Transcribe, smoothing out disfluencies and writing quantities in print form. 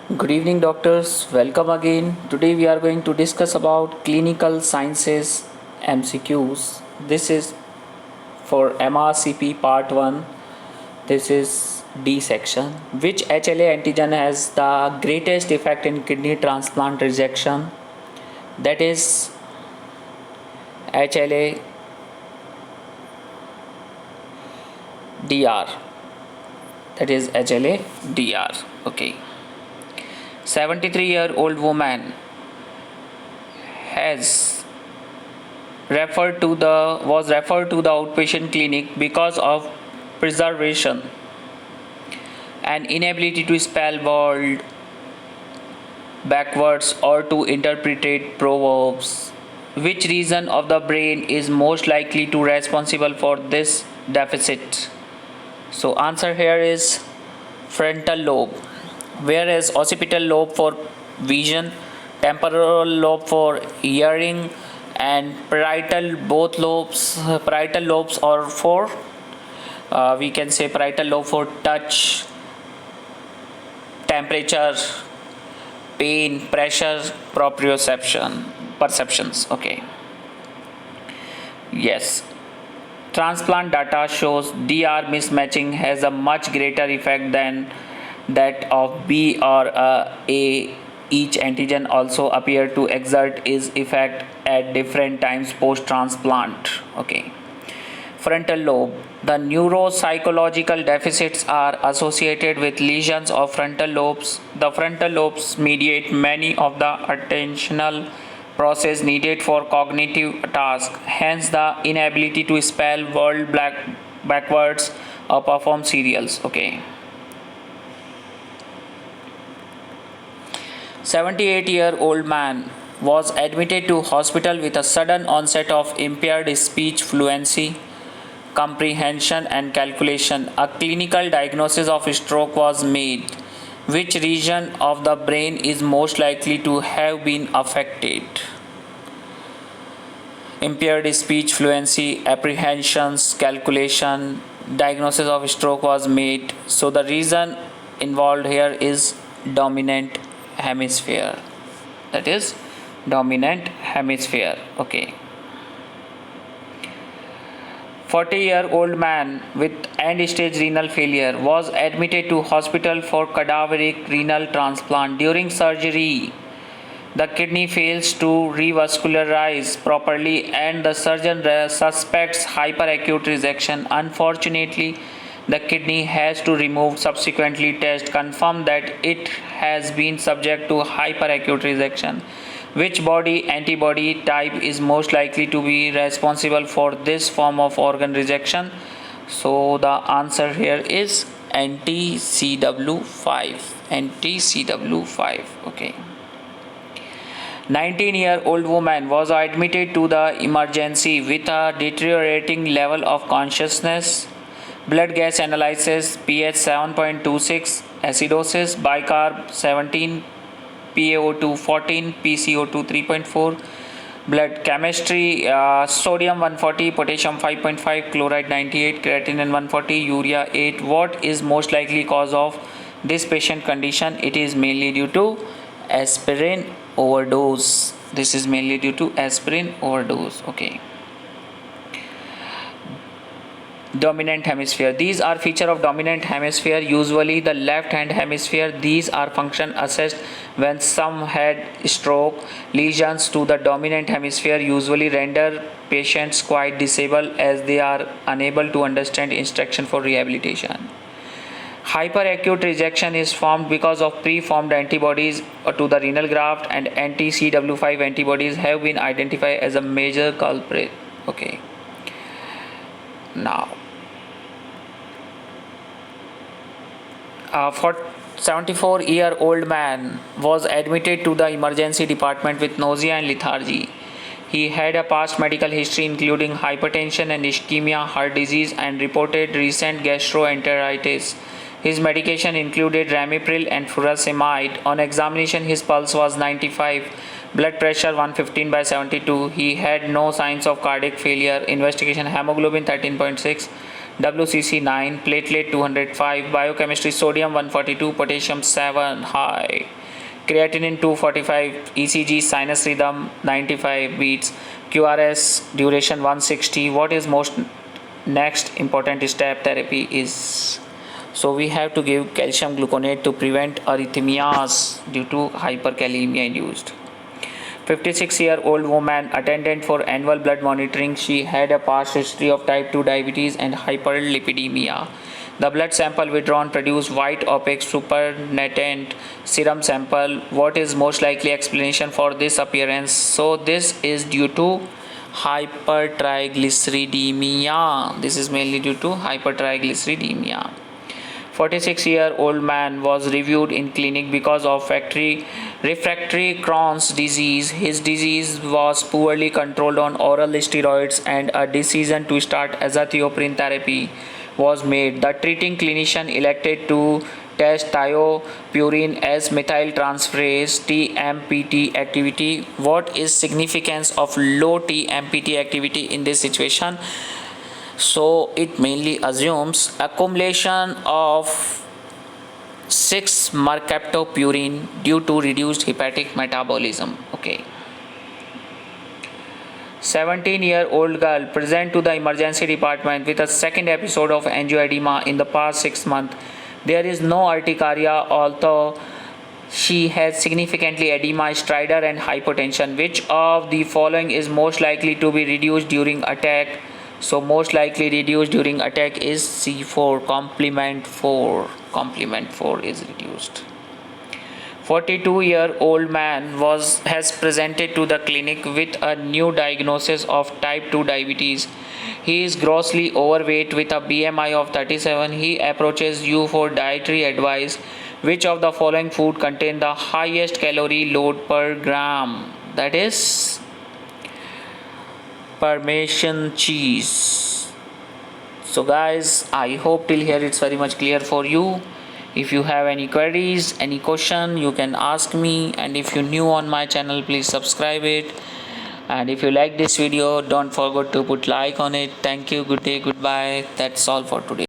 Good evening, doctors. Welcome again. Today we are going to discuss about clinical sciences MCQs. This is for MRCP part 1. This is D section. Which HLA antigen has the greatest effect in kidney transplant rejection? That is HLA DR. That is HLA DR. Okay. 73-year-old woman has was referred to the outpatient clinic because of preservation and inability to spell word backwards or to interpret proverbs. Which region of the brain is most likely to responsible for this deficit? So answer here is frontal lobe, whereas occipital lobe for vision, temporal lobe for hearing, and parietal lobes or for we can say parietal lobe for touch, temperature, pain, pressure, proprioception, perceptions. Okay. Yes. Transplant data shows DR mismatching has a much greater effect than that of B or A. Each antigen also appear to exert its effect at different times post transplant. Okay. Frontal lobe. The neuropsychological deficits are associated with lesions of frontal lobes. The frontal lobes mediate many of the attentional process needed for cognitive tasks, hence the inability to spell word backwards or perform serials. Okay. 78-year-old man was admitted to hospital with a sudden onset of impaired speech fluency, comprehension and calculation. A clinical diagnosis of stroke was made. Which region of the brain is most likely to have been affected? Impaired speech fluency, apprehensions, calculation, diagnosis of stroke was made. So the reason involved here is dominant hemisphere. That is dominant hemisphere. Okay. 40-year-old man with end-stage renal failure was admitted to hospital for cadaveric renal transplant. During surgery, the kidney fails to revascularize properly and the surgeon suspects hyperacute rejection. Unfortunately, the kidney has to remove. Subsequently, tests confirm that it has been subject to hyperacute rejection. Which body antibody type is most likely to be responsible for this form of organ rejection? So the answer here is anti-CW5. Anti-CW5. Okay. 19-year-old woman was admitted to the emergency with a deteriorating level of consciousness, blood gas analysis, pH 7.26, acidosis, bicarb 17, PaO2 14, PCO2 3.4, blood chemistry sodium 140, potassium 5.5, chloride 98, creatinine 140, urea 8. What is most likely cause of this patient condition? It is mainly due to aspirin overdose. This is mainly due to aspirin overdose. Okay. Dominant hemisphere. These are feature of dominant hemisphere, usually the left hand hemisphere. These are function assessed when some had stroke. Lesions to the dominant hemisphere usually render patients quite disabled as they are unable to understand instruction for rehabilitation. Hyperacute rejection is formed because of preformed antibodies to the renal graft, and anti-CW5 antibodies have been identified as a major culprit. Okay. Now, for 74-year-old man was admitted to the emergency department with nausea and lethargy. He had a past medical history including hypertension and ischemia, heart disease, and reported recent gastroenteritis. His medication included ramipril and furosemide. On examination, his pulse was 95, blood pressure 115/72. He had no signs of cardiac failure. Investigation: hemoglobin 13.6, WCC 9, platelet 205, biochemistry sodium 142, potassium 7 high, creatinine 245, ECG sinus rhythm 95 beats, QRS duration 160. What is most next important step? Therapy is, so we have to give calcium gluconate to prevent arrhythmias due to hyperkalemia induced. 56-year-old woman attended for annual blood monitoring. She had a past history of type 2 diabetes and hyperlipidemia. The blood sample withdrawn produced white opaque supernatant serum sample. What is most likely explanation for this appearance? So this is due to hypertriglyceridemia. This is mainly due to hypertriglyceridemia. 46-year-old man was reviewed in clinic because of refractory Crohn's disease. His disease was poorly controlled on oral steroids and a decision to start azathioprine therapy was made. The treating clinician elected to test thiopurine as methyltransferase TMPT activity. What is significance of low TMPT activity in this situation? So it mainly assumes accumulation of 6-mercaptopurine due to reduced hepatic metabolism. Okay. 17-year-old girl present to the emergency department with a second episode of angioedema in the past 6 months. There is no urticaria, although she has significantly edema, stridor and hypotension. Which of the following is most likely to be reduced during attack? So most likely reduced during attack is C4, complement 4. Complement 4 is reduced. 42-year-old man has presented to the clinic with a new diagnosis of type 2 diabetes. He is grossly overweight with a BMI of 37. He approaches you for dietary advice. Which of the following food contain the highest calorie load per gram? That is Parmesan cheese. So guys, I hope till here it's very much clear for you. If you have any queries, any question, you can ask me, and if you're new on my channel, please subscribe it, and if you like this video, don't forget to put like on it. Thank you, good day, goodbye. That's all for today.